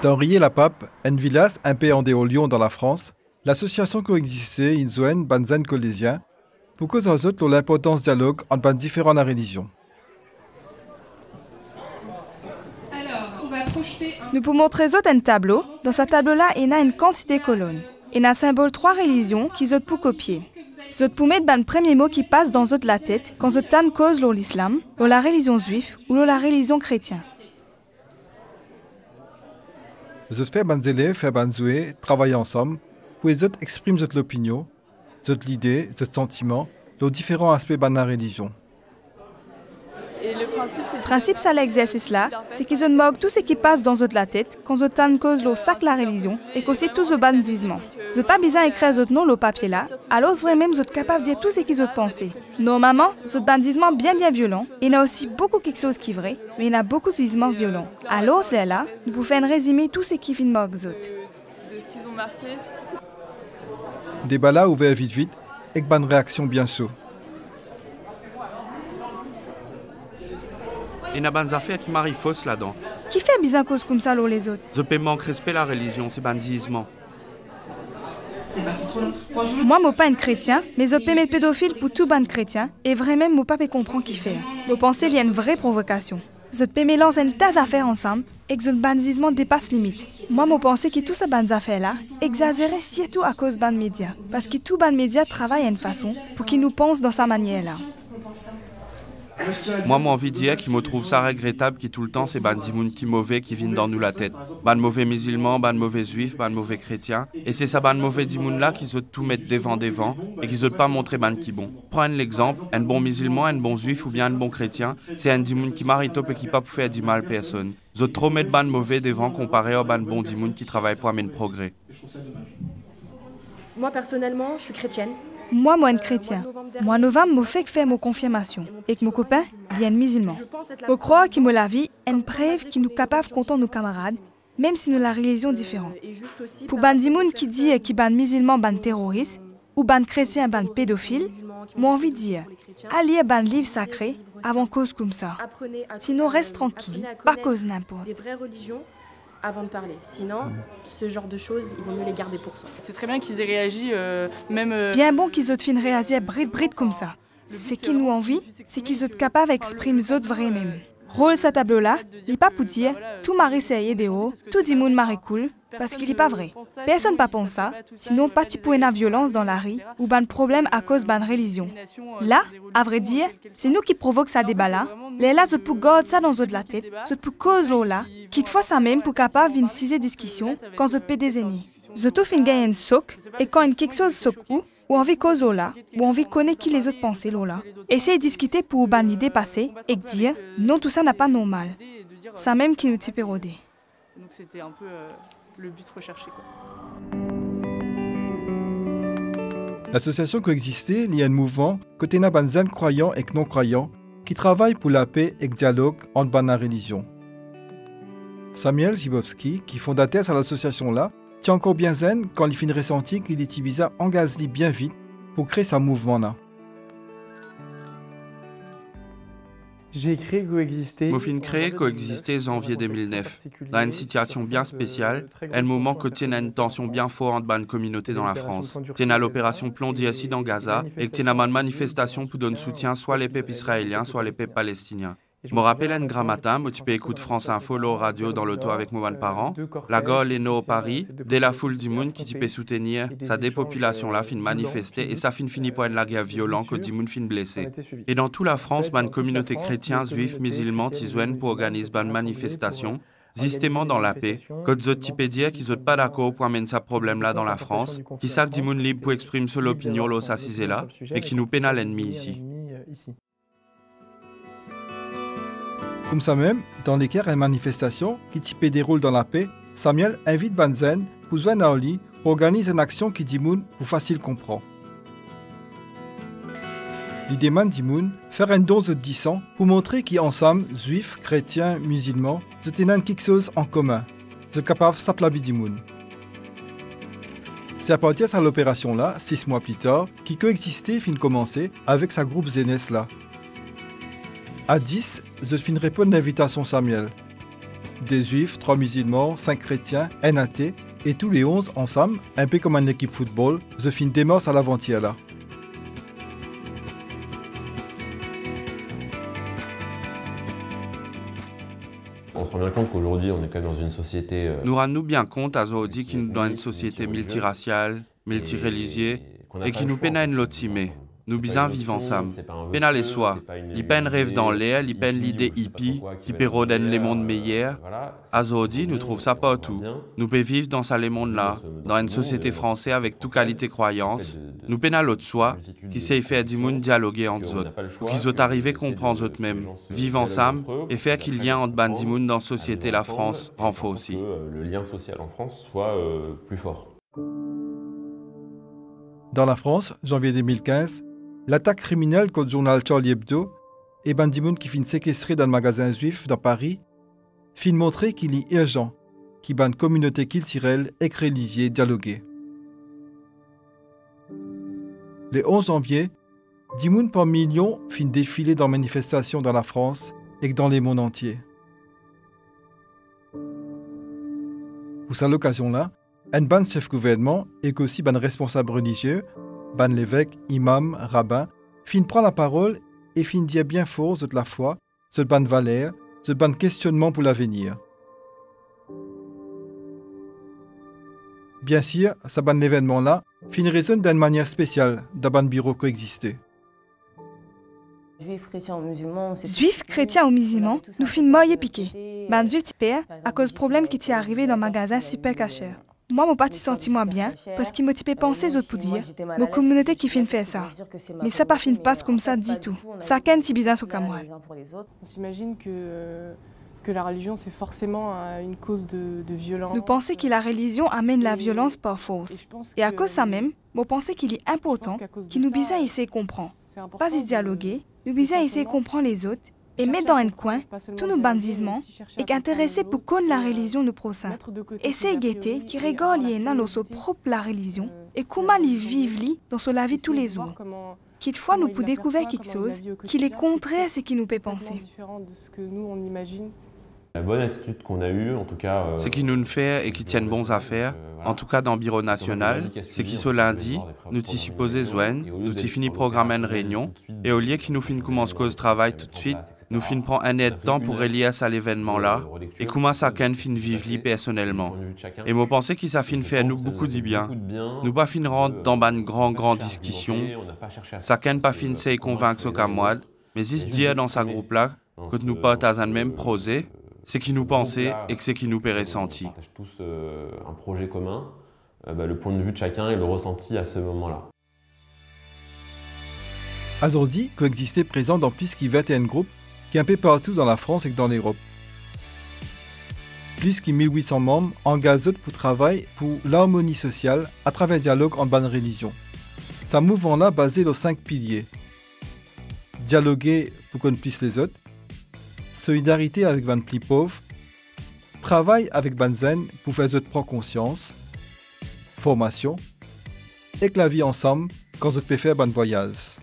Dans Riez-la-Pape, une village un peu en dehors Lyon dans la France, l'association coexistait in zoen banzen collésien pour cause aux autres l'importance dialogue entre différentes religions. Nous pouvons montrer un tableau. Dans ce tableau-là, il y a une quantité de colonnes. Il y a un symbole 3 religions qui sont pour copier. Vous pouvez mettre le premier mot qui passe dans la tête quand vous avez cause l'islam, la religion juive ou la religion chrétienne. Vous faites des élèves faire des travailler ensemble pour les autres exprimer votre opinion, votre idée, votre sentiment, les différents aspects de la religion. Et le principe de l'exercice-là, c'est qu'ils ont tout ce qui passe dans la tête quand vous avez cause le sac la religion et qu'aussi tout le bandisme. Vous n'avez pas besoin d'écrire votre nom le papier là, alors vraiment vous êtes capable de dire tout ce qu'ils ont pensé. Normalement, ce bandisme bien violent, il y a aussi beaucoup quelque chose qui est vrai, mais il y a beaucoup de gisements violents. Alors là, nous pouvons faire un résumé tout ce qui vient de autres. De ce qu'ils ont marqué. Débat là ouvert vite et une bonne réaction bien sûr. Il y a des affaires qui marient fausses là-dedans. Qui fait bizarre cause comme ça les autres? Je peux manquer respect à la religion, c'est bandisme. Moi, je ne suis pas un chrétien, mais je peux mettre pédophile pour tout ban chrétien et vraiment, je ne peux pas comprendre qui fait. Je pense qu'il y a une vraie provocation. Je peux mélanger une tas d'affaires ensemble et que le bandisme dépasse limite. Moi, je pense que toutes ces bandes affaires-là exagérées surtout à cause des médias. Parce que tout ban média travaille à une façon pour qu'ils nous pensent dans sa manière-là. Moi, j'ai envie de dire qu'il me trouve ça regrettable qui tout le temps c'est ban dimoun qui mauvais qui viennent dans nous la tête. Ban mauvais musulmans, ban mauvais juifs, ban mauvais chrétiens. Et c'est ça ban mauvais dimoun là qui veut tout mettre devant et qui veut pas montrer ban qui bon. Prends l'exemple, un bon musulman, un bon juif ou bien un bon chrétien, c'est un dimoun qui marie top et qui pas pour faire du mal à personne. Ils trop mettre ban mauvais devant comparé au ban bon dimoun qui travaille pour amener le progrès. Moi personnellement, je suis chrétienne. Moi, un chrétien. Moi, novembre, je fais que faire ma confirmation. Et que mon copain vienne musulman. Je crois qu'il me la vie une preuve qui nous capable de compter nos camarades, même si nous la religion différente. Pour ban dimoun qui dit qu'il ban musulman ban terroriste, ou ban chrétien ban pédophile, moi envie de dire, allez ban livre sacré avant cause comme ça. Sinon, reste tranquille, pas cause n'importe. Avant de parler. Sinon, ce genre de choses, il vaut mieux les garder pour soi. C'est très bien qu'ils aient réagi, même... Bien bon qu'ils aient fait réagir bride comme ça. Ce qui nous envie, c'est qu'ils soient capables d'exprimer les autres vraiment. Rôle ce tableau-là, il n'est pas pour dire tout mari c'est des hauts, tout dit moun mari cool, parce qu'il n'est pas vrai. Personne ne pense ça, sinon pas de la violence dans la rue ou ban problème à cause ban religion. Là, à vrai dire, c'est nous qui provoquons ça débat là. Les là, je peux garder ça dans la tête, je peux cause là, qui te fois ça même pour capable d'une sixième discussion quand je peux des ennemis. Je tout fin gagner un soc et quand une quelque chose soc ou envie cause là, ou envie connaître qui les autres pensaient là. Essayez de discuter pour ban l'idée passée et dire non tout ça n'a pas normal. Ça même qui nous type érodé. Donc c'était un peu le but recherché quoi. L'association coexistait, il y a un mouvement côté na banzen croyants et non croyants qui travaille pour la paix et le dialogue entre les religions. Samuel Gibowski, qui fondateur à l'association là, tient encore bien zen quand il finit ressenti qu'il est bizarre engagé bien vite pour créer ce mouvement-là. J'ai créé Coexister. Mofin créé Coexister janvier 2009. Dans une situation bien spéciale, un moment que tient une tension bien forte dans la communauté dans la France. Tient l'opération Plomb d'ISI dans Gaza et tient une manifestation pour donner soutien soit les peuples israéliens, soit les peuples palestiniens. Je me rappelle un grand matin, où tu peux écouter France Info, la radio dans l'auto avec mes parents. La gueule est au Paris, dès la foule du monde qui peut soutenir sa dépopulation là fin manifester et ça finit par une guerre violente que du monde fin blessé. Et dans toute la France, une communauté chrétienne, juif, musulman, tisouenne pour organiser une manifestation, justement dans la paix, que d'autres types dire qu'ils sont pas d'accord pour amener ce problème là dans la France, qui savent du monde libre pour exprimer son opinion là, ça c'est là, et qui nous pénal l'ennemi ici. Comme ça même, dans les cas de manifestation qui type déroule dans la paix, Samuel invite Banzen pour joindre à Oli pour organiser une action qui dit moun pour facile comprendre. Il demande Dimoun faire un don de 10 ans pour montrer qu'ensemble, juifs, chrétiens, musulmans, ils ont quelque chose en commun. Ils sont capables de s'appeler Dimoun. C'est à partir de l'opération-là, 6 mois plus tard, qui coexistait fin commencer avec sa groupe Zénès là. À 10, je fin répondre à l'invitation Samuel. des juifs, 3 musulmans, 5 chrétiens, un athée, et tous les 11 ensemble, un peu comme une équipe football, se fin démorce à l'avant-hier là. On se rend bien compte qu'aujourd'hui, on est quand même dans une société... Nous rendons bien compte à Zoodi qu'il nous dans une société multiraciale, multireligieuse, et qui nous peine à une lotimée. Nous bisons vivre ensemble. Pena les soi. Ils peinent rêve dans l'air, ils peinent l'idée hippie, qui pérodène les mondes meilleurs. À Zoodi, nous trouvons ça pas tout. Nous pouvons vivre dans ça les mondes là, dans une société française avec toute qualité croyance. Nous peinons l'autre soi, qui sait faire du monde dialoguer entre eux, ou qui sont arrivés comprendre eux mêmes, vivre ensemble et faire qu'il y ait entre ban du monde dans la société la France renforce aussi. Le lien social en France soit plus fort. Dans la France, janvier 2015, l'attaque criminelle contre le journal Charlie Hebdo et Bandimoun qui finit séquestré dans le magasin juif dans Paris, fin montrer qu'il est urgent qu'il y ait une communauté culturelle et religieuse dialoguée. Le 11 janvier, 10 000 par million fin défiler dans manifestations dans la France et dans le monde entier. Pour cette occasion-là, un ban chef gouvernement et aussi ban responsable religieux, ban l'évêque, imam, rabbin, fin prend la parole et fin dire bien fort de la foi, de ban valeur, de ban questionnement pour l'avenir. Bien sûr, ce ban événement-là fin résonne d'une manière spéciale dans ban bureau coexisté. Juifs, chrétiens ou musulmans, nous fin moyen piqué. Ban juif père à cause problème qui t'est arrivé dans le magasin super caché. Moi, mon parti senti moins bien, parce qu'il m'a typé penser aux autres pour dire, mon communauté qui fin fait ça. Mais ça pas fin passe comme ça du tout. Ça qu'un petit bizarre sur camarade. On s'imagine que la religion, c'est forcément une cause de violence. Nous pensons que la religion amène la violence par force. Et à cause de ça même, nous pensons qu'il est important qu'il nous bizarre essayer de comprendre. Pas y dialoguer, nous bizarre essayer de comprendre les autres, et mettre dans un coin tous nos bandisements et qu'intéresser pour connaître la religion nous prochains. Essayer guetter qui rigole dans leur propre la religion et comment ils vivent dans la vie tous les jours. Quelquefois nous pouvons découvrir quelque chose qui est contraire à ce qui nous fait penser. La bonne attitude qu'on a eue, en tout cas... Ce qui nous fait et qui tiennent bons affaires, en tout cas dans le bureau national, c'est qui ce lundi, nous t'y supposé joindre, nous t'y fini programmer une réunion, et au lieu qui nous fin commence cause travail tout de suite, nous fin prend un aide temps pour relier à l'événement là, et comment ça qu'un fin vivre personnellement. Et moi pensais que ça fin fait à nous beaucoup du bien. Nous pas fin rentrer dans une grande discussion, ça qu'un pas fin c'est convaincre ce qu'à moi, mais il se dit dans sa groupe là, que nous pas dans un même projet, c'est qui nous pensait et que c'est qui nous paierait senti. On partage tous un projet commun, le point de vue de chacun et le ressenti à ce moment-là. Azordi coexistait présent dans plus de 21 groupes qui un peu partout dans la France et dans l'Europe. Plus de 1800 membres engagés pour travailler pour l'harmonie sociale à travers le dialogue en bonne religion. Ce mouvement-là basé sur 5 piliers. Dialoguer pour qu'on puisse les autres, solidarité avec les plus pauvres, travail avec les zen pour faire les autres prendre conscience, formation, et que la vie ensemble quand vous pouvez faire un voyage.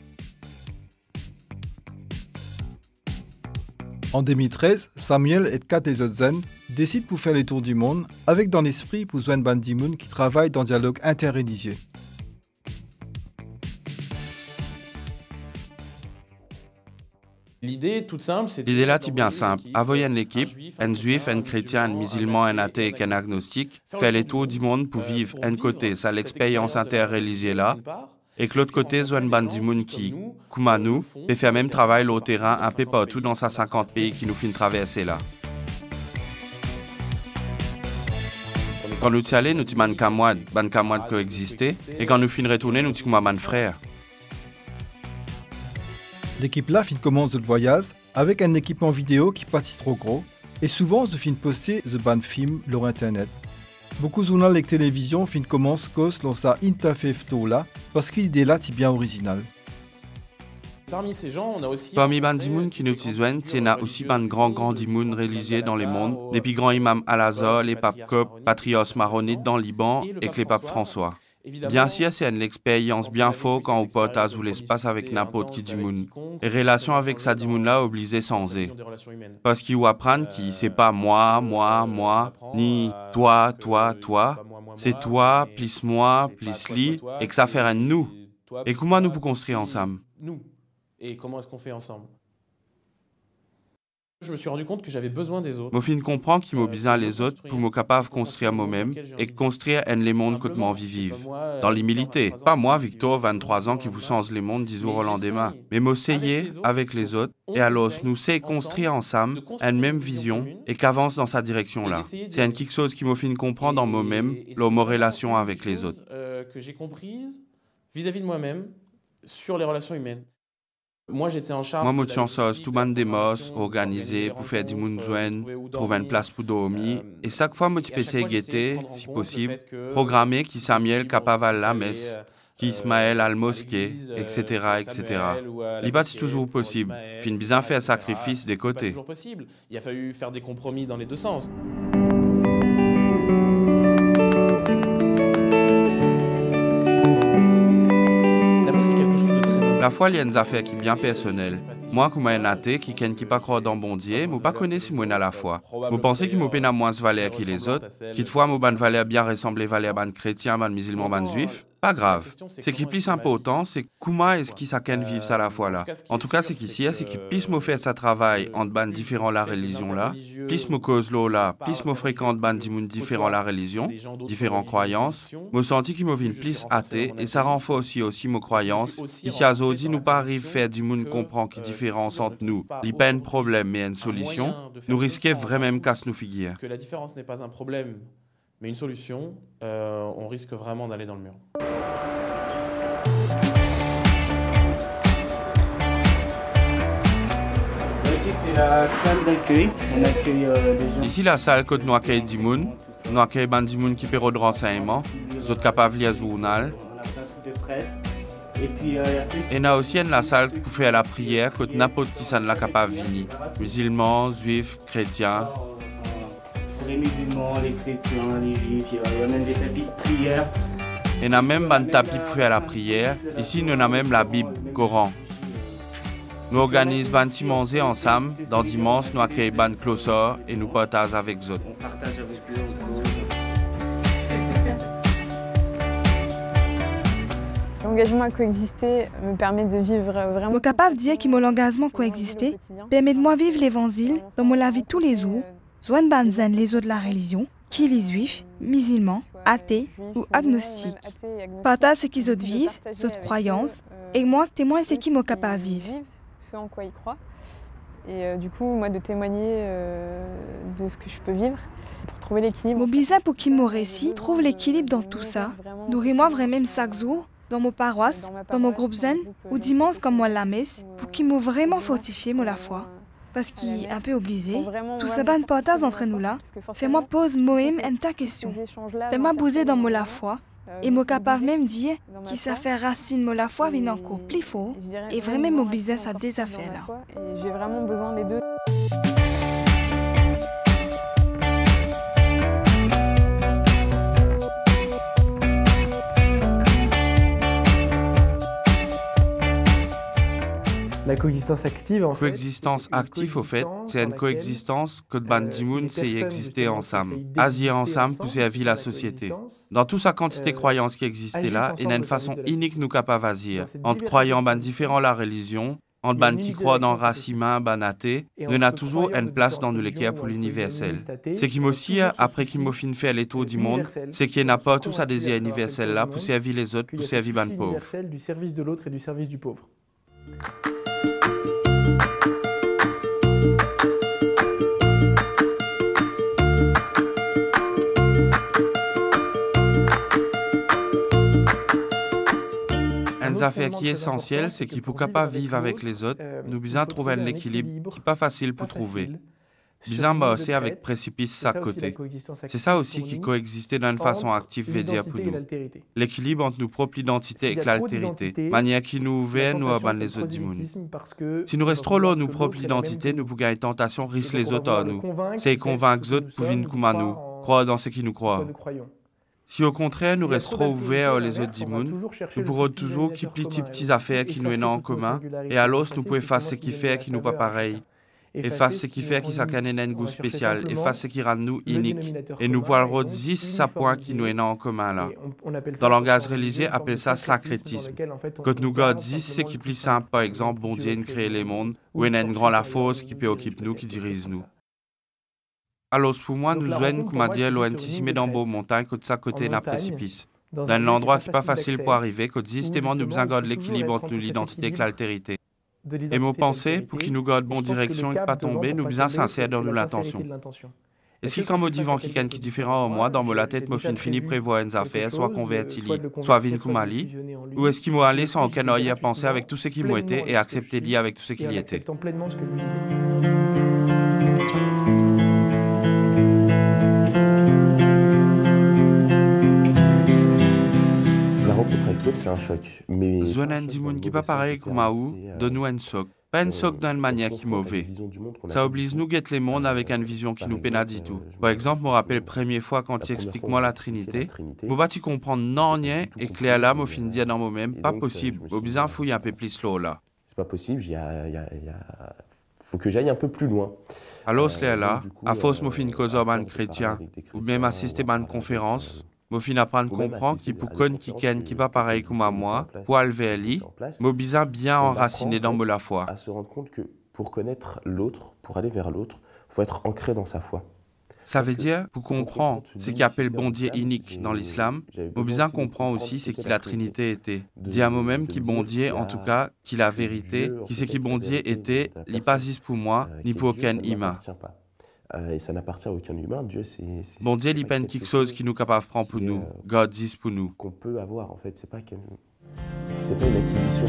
En 2013, Samuel et 4 des autres zen décident pour faire les tours du monde avec dans l'esprit pour joindre Bandimoun qui travaille dans le dialogue interreligieux. L'idée toute simple, c'est... L'idée là, c'est bien simple. Avoyer une équipe, un juif, un chrétien, un musulman, un athée et un agnostique, faire les tours du monde pour vivre un côté, ça l'expérience interreligieuse là, et que l'autre côté, soit une bande du monde qui, comme nous, peut faire même travail au terrain un peu partout dans ces 50 pays qui nous finissent traverser là. Quand nous y allons, nous y ban camoide coexister, et quand nous finissons retourner, nous y comme un frère. L'équipe là commence le voyage avec un équipement vidéo qui pas si trop gros et souvent se fin poster the band film sur internet. Beaucoup de journaux et télévisions commencent cause dans sa interface là parce que l'idée là est bien originale. Parmi ces gens, on a aussi... Parmi les gens qui nous joignent, il y a aussi un grand imam religieux dans le monde, les plus grands imams Al-Azhar, les papes coptes, patrios maronites dans le Liban et que les papes François. Bien sûr, c'est une expérience bien forte quand on partage l'espace avec n'importe qui du monde. Et relation avec ça du monde là obligé sans eux. Parce qu'il faut apprendre que c'est pas moi, ni toi, c'est toi, plus moi, plus lui, et que ça fait un nous. Et comment nous pouvons construire ensemble? Nous. Et comment est-ce qu'on fait ensemble? Je me suis rendu compte que j'avais besoin des autres. Je fin comprends qu'il m'a besoin les autres pour me capable de construire moi-même et construire les mondes que moi envie vivre. Dans l'humilité. Pas moi, Victor, 23 ans, qui vous change les mondes 10 jours au lendemain. Mais m'essayer avec les autres et alors nous c'est construire ensemble une même vision et qu'avance dans sa direction là. C'est quelque chose qui me fin comprendre dans moi-même, ma relation avec les autres. Que j'ai comprise vis-à-vis de moi-même sur les relations humaines. Moi, j'étais en charge. Moi, je suis en tout le monde des mosses, organisé pour faire du monde joindre, trouver une place pour dormir. Et chaque fois, je peux guetter, si possible, programmer qui Samuel capable à la messe, qui Ismaël à la mosquée, etc., etc. L'IBAT, c'est toujours possible. Fin bien faire un sacrifice des côtés. C'est toujours possible. Il a fallu faire des compromis dans les deux sens. La foi, il y a une affaire qui est bien personnelle. Moi, comme un athée, qui ne pas croire dans bon Dieu, je ne pas connais si moi à la foi. Je pense qu'il m'a moins de valeur que les autres, qu'il fois moi une valeur bien ressemblée valeur ban chrétien, ban musulman, ban juif. Pas grave. Ce qui est plus important, c'est comment est-ce qu'il s'acquiert vivre ça la foi là. En tout cas, ce qui c'est qu'il puisse me faire sa travail entre ban différents la religion là, puisse me cause là, puisse me fréquente ban différents la religion, différentes croyances. Me senti qu'il me vient plus athée et ça renforce aussi mes croyances. Ici à Zodi, nous pas arrive faire du monde comprend qui différence entre nous. Il n'y a pas un problème mais une solution. Nous risquons vraiment casse nous figure. Que la différence n'est pas un problème mais une solution, on risque vraiment d'aller dans le mur. Ici, c'est la salle d'accueil. On accueille des gens. Ici, la salle que nous accueillons du monde. Nous accueillons des gens qui paient de renseignements, des autres capables de lire le journal. On a la place de presse. Et puis, et nous aussi la salle pour faire la prière que n'importe qui s'en est capable de venir. Musulmans, juifs, chrétiens. Les musulmans, les chrétiens, les juifs, il y a même des tapis de prière. Et on a même un tapis pour faire la prière. Ici, nous avons même la Bible, Coran. Nous organisons un petit manger ensemble. Dans dimanche, nous accueillons un closseur et nous partageons avec eux. On partage avec eux. L'engagement à coexister me permet de vivre vraiment. Je suis capable de dire que mon engagement à coexister permet de moi vivre l'évangile dans mon vie tous les jours. Zoan banzen les autres de la religion, qui les juifs, musulmans, athées ou agnostiques. Partage ce qu'ils autres vivent, autres croyances, et moi témoigne ce qu'ils sont capables de vivre. Ce en quoi ils croient. Et du coup, moi de témoigner de ce que je peux vivre pour trouver l'équilibre. Mon besoin pour qu'ils mon récit trouve l'équilibre dans tout ça. Nourris-moi vraiment chaque jour, dans mon paroisse, dans mon groupe zen, ou dimanche comme moi la messe, pour qu'ils m'ont vraiment fortifié la foi. Parce qu'il est un peu obligé, tout ce ban partage entre nous là, fais-moi pose moi-même une ta question. Fais-moi bouger dans la foi, et moi capable même dire que ça fait racine la foi vient encore plus fort, et vraiment mon business à des affaires là. J'ai vraiment besoin des deux. La coexistence active, en fait. Coexistence active, au fait, c'est une coexistence que Bandimoun c'est exister ensemble. Agir ensemble pour servir la société. Dans toute sa quantité de croyances qui existait là, il y a une façon unique nous capable d'agir. Entre croyants différents la religion, entre ban qui croient dans racisme, ban athée, nous avons toujours une place dans nous l'équerre pour l'universel. Ce qui m'aussi, après qu'il m'a fini faire les tours du monde, c'est qu'il n'a pas tout ça désir universel là pour servir les autres, pour servir ban pauvre. Du service de l'autre et du service du pauvre. Une affaire qui est essentielle, c'est qu'il ne peut pas vivre avec les autres. Nous besoin trouver un équilibre qui n'est pas facile pour trouver. Besoin bosser avec précipice à côté. C'est ça aussi qui coexistait d'une façon active, veut dire pour nous. L'équilibre entre nos propres identités et l'altérité. Manière qui nous ouvre, nous abandonne les autres du monde. Si nous restons trop loin de nos propres identités, nous pouvons gagner tentation, risque les autres à nous. C'est convaincre les autres pour venir comme à nous, croire dans ce qui nous croient. Si au contraire nous resterons ouverts les autres dimoun, nous pourrons toujours qui petites affaires qui nous ont en commun, et alors nous pouvons faire ce qui fait qui nous pas pareil, et faire ce qui fait qui chacun a un goût spécial, et faire ce qui rend nous unique, et nous pourrons dire ça point qui nous ont en commun là. Dans le langage religieux, appelle ça sacrétisme. Quand nous gardons ce qui est plus simple, par exemple, bon Dieu créer les mondes, ou une grande la force qui préoccupe nous, qui dirige nous. Alors pour moi, nous sommes, comme dire, l'anticipé dans beau montagne, côté ça côté d'un précipice. Dans un endroit qui n'est pas facile pour arriver, que justement nous besoin garder l'équilibre entre l'identité et l'altérité. Et nos pensées, pour qu'ils nous gardent bonne direction et ne pas tomber, nous besoin sincères dans nous l'intention. Est-ce qu'il y a un motivant qui est différent en moi, dans la tête, moi fini prévoir une affaire, soit converti, soit vin kumali, ou est-ce qu'il m'a allé sans aucun arrière penser avec tout ce qui m'a été et accepter d'y avec tout ce qu'il y était? C'est un choc. Mais Zonan Dimoun qui pas pareil comme Maou, donne-nous un soc. Pas un soc d'une manière qui est mauvaise. Ça oblige nous guetter les mondes avec une vision qui nous peine du tout. Par exemple, je me rappelle la première fois quand tu expliques moi la Trinité, je vais comprendre non rien et clair là, je finis de dire dans moi-même, pas possible. Au besoin fouiller un peu plus slow là. C'est pas possible, faut que j'aille un peu plus loin. Alors c'est là, à force je finis cause un chrétien, ou même assister à une conférence. Je finis apprendre à comprendre qu'il peut qui pas pareil comme moi, pour aller lui, mais besoin bien enraciné dans la foi. À se rendre compte que pour connaître l'autre, pour aller vers l'autre, il faut être ancré dans sa foi. Ça veut dire, pour comprendre ce qu'il appelle bon Dieu unique dans l'islam, mais besoin comprendre aussi ce que la Trinité était. Dis à moi-même qui bon Dieu, en tout cas, qui la vérité, qui ce qui bon Dieu était, n'est pas juste pour moi, ni pour aucun humain. Et ça n'appartient à aucun humain. Dieu, c'est bon Dieu, il peine quelque chose qui nous capable de prendre pour nous. God dit pour nous. Qu'on peut avoir, en fait. C'est pas une acquisition.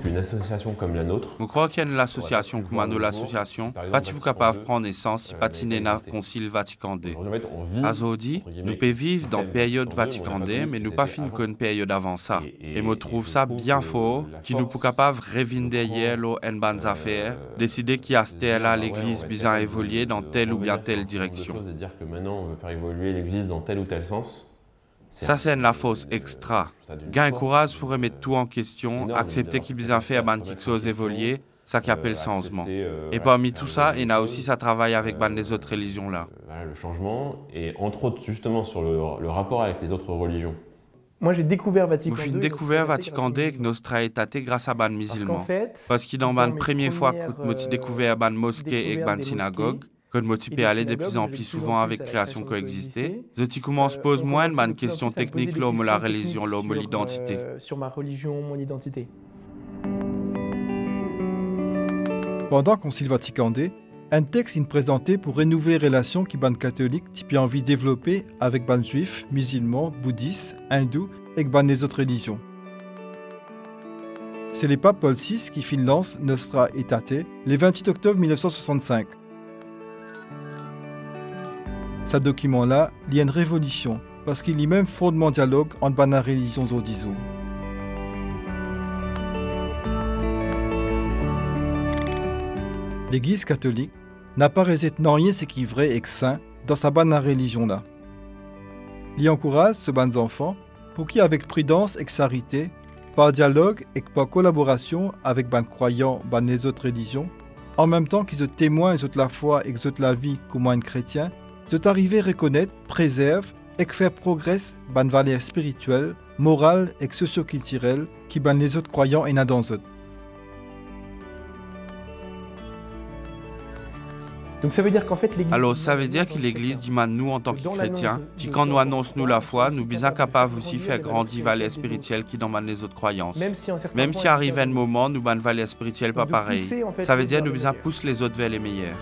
Une association comme la nôtre. Je crois qu'il y a une association comme nous, l'association, pas si vous capable de prendre naissance, si pas si n'a concile Vatican II. Azodi, nous pouvons vivre dans la période Vatican II, mais nous pas finir qu'une période avant ça. Et je trouve ça bien fort, qui nous peut capable de revenir derrière une bonne affaire, décider qu'il y a là l'église besoin évoluer dans telle ou bien telle direction. De dire que maintenant on veut faire évoluer l'église dans tel ou tel sens. Ça, c'est la force extra. Gain courage pour remettre tout en question, accepter qu'il besoin faire quelque chose évoluer, ça qui appelle changement. Et parmi tout ça, il y a aussi ça travaille avec les autres religions là. Voilà, le changement, et entre autres justement sur le rapport avec les autres religions. Moi, j'ai découvert Vatican II. Vous avez découvert Vatican II avec Nostra Aetate grâce à ban musulmans. Parce que dans la première fois que nous avons découvert ban mosquée et ban synagogue, que nous peux aller de plus en plus souvent avec création coexistée, je commence à poser moins de questions techniques l'homme, la religion, l'homme, l'identité. Sur ma religion, mon identité. Pendant le Concile Vatican II, un texte est présenté pour renouveler les relations qui ban catholiques type envie de développer avec ban juifs, musulmans, bouddhistes, hindous et ban les autres religions. C'est le pape Paul VI qui finance Nostra Aetate le 28 octobre 1965. Ce document-là, il y a une révolution, parce qu'il y a même fondement dialogue entre les religions aujourd'hui. L'Église catholique n'a pas réalisé rien ce qui est vrai et saint dans sa bonne religion-là. Il encourage ce bons enfants pour qui, avec prudence et charité, par dialogue et par collaboration avec les croyants dans les autres religions, en même temps qu'ils témoignent de la foi et de la vie comme un chrétien, de arriver à reconnaître, préserver et faire progresser les valeurs spirituelles, morales et socio-culturelles qui ban les autres croyants et dans eux. Donc ça veut dire qu'en fait l'Église... Alors ça veut dire que l'Église dit nous en tant que chrétiens, qui quand nous annonce nous la foi, nous sommes capables aussi de faire grandir les valeurs spirituelles qui dans les autres croyances. Même si arrive un moment, nous avons valeurs spirituelles pas pareilles. Ça veut dire que nous devons pousser les autres vers les meilleurs.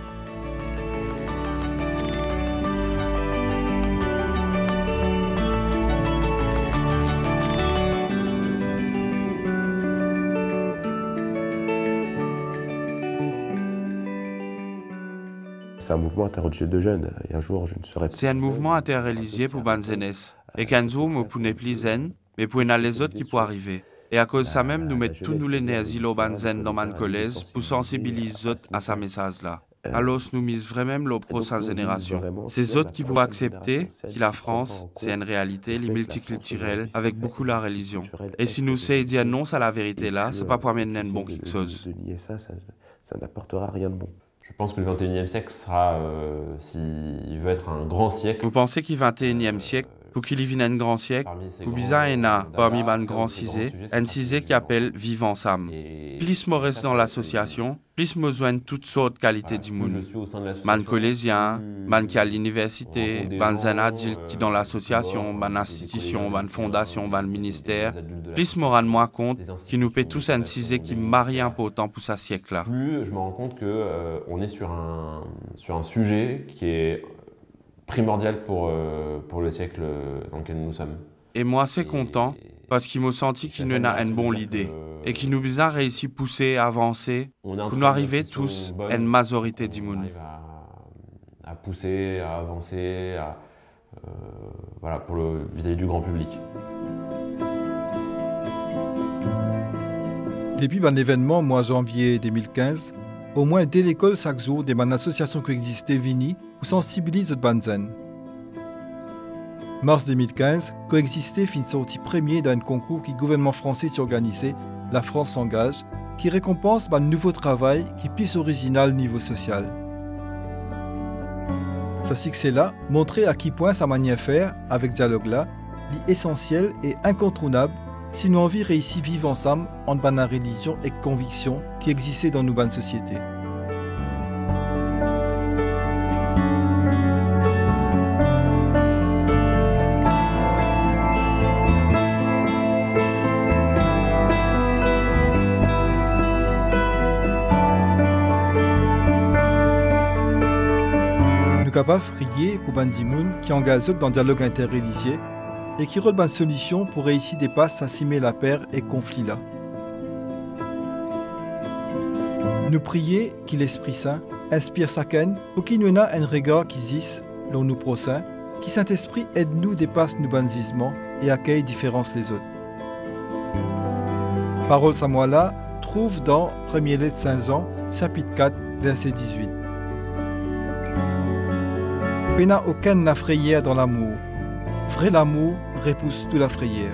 C'est un mouvement interreligieux de jeunes. Et un jour, je ne serai pas... C'est un mouvement interreligieux pour les jeunes. Et qu'un jour, nous ne pouvons plus zen, mais pour les autres qui peuvent arriver. Et à cause de ça même, nous mettons tous nous les néasilo banzen dans man collège pour sensibiliser autres à ce message-là. Alors, nous misons vraiment la prochaine génération. C'est autres qui peuvent accepter que la France, c'est une réalité, les multiculturelle, avec beaucoup la religion. Et si nous savons dire non à la vérité là, c'est pas pour amener un bon quelque chose. De nier ça, ça n'apportera rien de bon. Je pense que le 21e siècle sera, s'il veut être un grand siècle... Vous pensez qu'il 21e siècle, pour qu'il y vienne un grand siècle, ou bizarre il y a parmi les grands cisés, un cisé qui appelle Vivre ensemble. Plus je reste dans l'association, plus je joigne toutes sortes de qualités du monde. Man collégien, man qui à l'université, man adulte qui dans l'association, man institution, man fondation, man ministère. Plus je me rends moi compte qu'il nous paie tous un cisé qui marie important pour ce siècle-là. Plus je me rends compte qu'on est sur un sujet qui est primordial pour le siècle dans lequel nous sommes. Et moi, c'est content parce qu'il m'a senti qu'il nous a une bonne idée et qu'il nous a réussi à pousser, à avancer pour nous arriver tous à une majorité du monde. À pousser, à avancer, voilà, vis-à-vis du grand public. Depuis un événement, mois janvier 2015, au moins dès l'école chaque jour, des associations qui existaient Vini pour sensibiliser le Banzen. Mars 2015, coexistait fin sorti premier d'un concours qui le gouvernement français s'organisait, La France s'engage, qui récompense un nouveau travail qui est plus original au niveau social. Ce succès-là montrait à quel point sa manière de faire, avec ce dialogue-là, est essentiel et incontournable si nous envie réussir vivre ensemble en bonne religion et conviction qui existait dans nos bonnes sociétés. Nous sommes capables de prier pour Bandimoun qui engage dans le dialogue interreligieux et qui rôle une solution pour réussir des passes à simer la paix et conflit là. Nous prions que l'Esprit Saint inspire chacun pour qu'il nous ait un regard qui existe dans nous prochains, que Saint-Esprit aide-nous dépasse nos banzissements et accueille différence les autres. Parole Samuela trouve dans 1er lettre Saint Jean, chapitre 4, verset 18. Pena aucun n'a frayère dans l'amour. Vrai l'amour repousse toute la frayère.